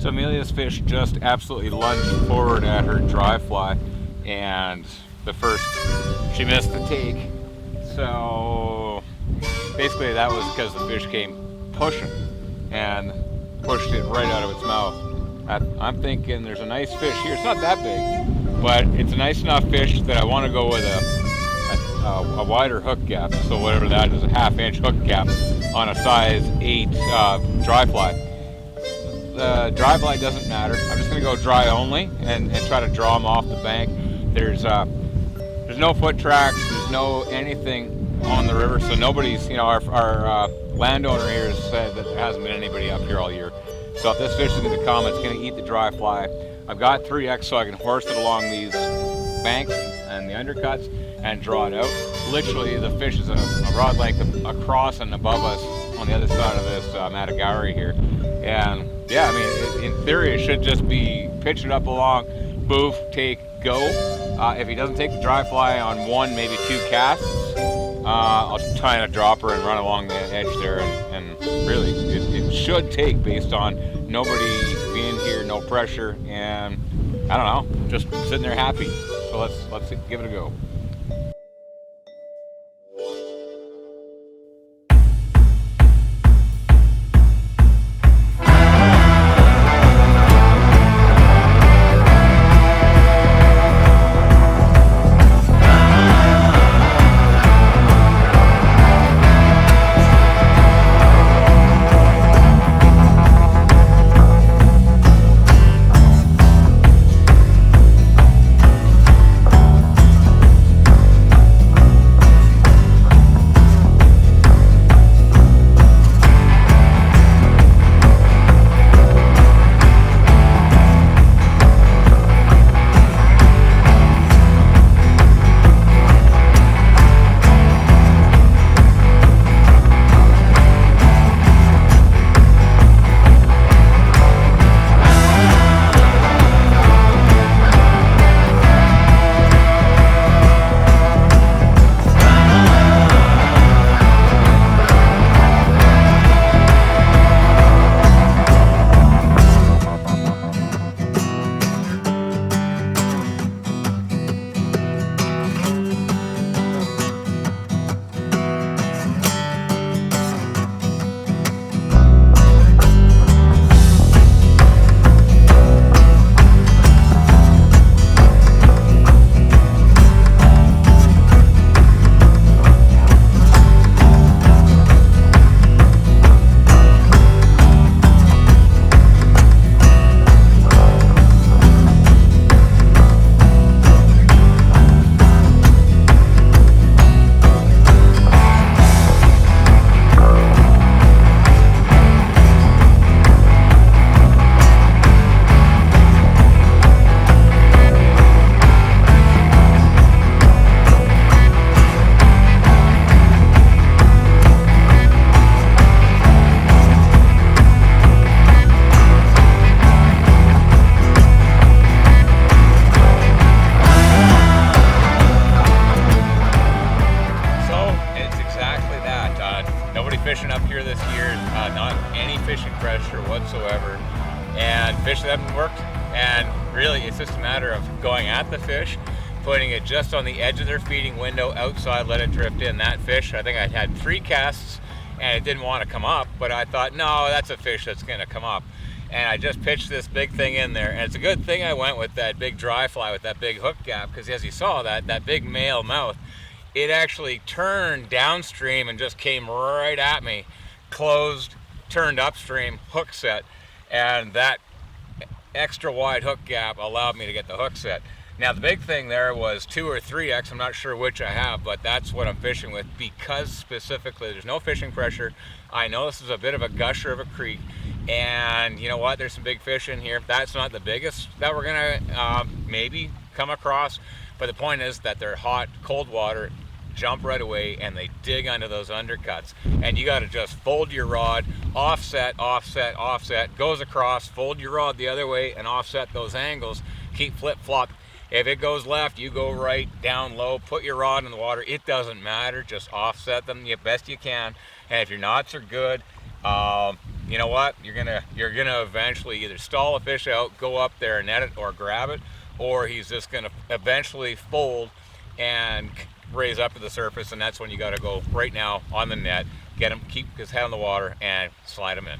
So Amelia's fish just absolutely lunged forward at her dry fly, and the first, she missed the take. So basically that was because the fish came pushing and pushed it right out of its mouth. I'm thinking there's a nice fish here. It's not that big, but it's a nice enough fish that I want to go with a wider hook gap. So whatever that is, a half-inch hook gap on a size 8 dry fly. The dry fly doesn't matter. I'm just going to go dry only and try to draw them off the bank. There's no foot tracks. There's no anything on the river, so nobody's, our landowner here has said that there hasn't been anybody up here all year. So if this fish is going to come, it's going to eat the dry fly. I've got 3X so I can horse it along these banks and the undercuts and draw it out. Literally, the fish is a rod length across and above us on the other side of this Matagari here. And yeah, I mean, in theory, it should just be pitch it up along, boof, take, go. If he doesn't take the dry fly on 1, maybe 2 casts, I'll tie in a dropper and run along the edge there, and really, it should take based on nobody being here, no pressure, and I don't know, just sitting there happy. So let's give it a go. Fishing up here this year, not any fishing pressure whatsoever, and fish that haven't worked. And really, it's just a matter of going at the fish, putting it just on the edge of their feeding window outside, let it drift in. That fish, I think I had 3 casts, and it didn't want to come up, but I thought, no, that's a fish that's going to come up. And I just pitched this big thing in there, and it's a good thing I went with that big dry fly with that big hook gap, because as you saw, that big male mouth, it actually turned downstream and just came right at me, closed, turned upstream, hook set, and that extra wide hook gap allowed me to get the hook set. Now the big thing there was 2 or 3X, I'm not sure which I have, but that's what I'm fishing with, because specifically there's no fishing pressure. I know this is a bit of a gusher of a creek, and you know what, there's some big fish in here. That's not the biggest that we're gonna maybe come across, but the point is that they're hot, cold water, jump right away, and they dig under those undercuts, and you got to just fold your rod, offset, offset, offset, goes across, fold your rod the other way and offset those angles, keep flip-flop. If it goes left, you go right, down low, put your rod in the water. It doesn't matter, just offset them the best you can. And if your knots are good, you know what? You're gonna eventually either stall a fish out, go up there and net it, or grab it, or he's just gonna eventually fold and raise up to the surface, and that's when you got to go right now on the net, get him, keep his head on the water, and slide him in.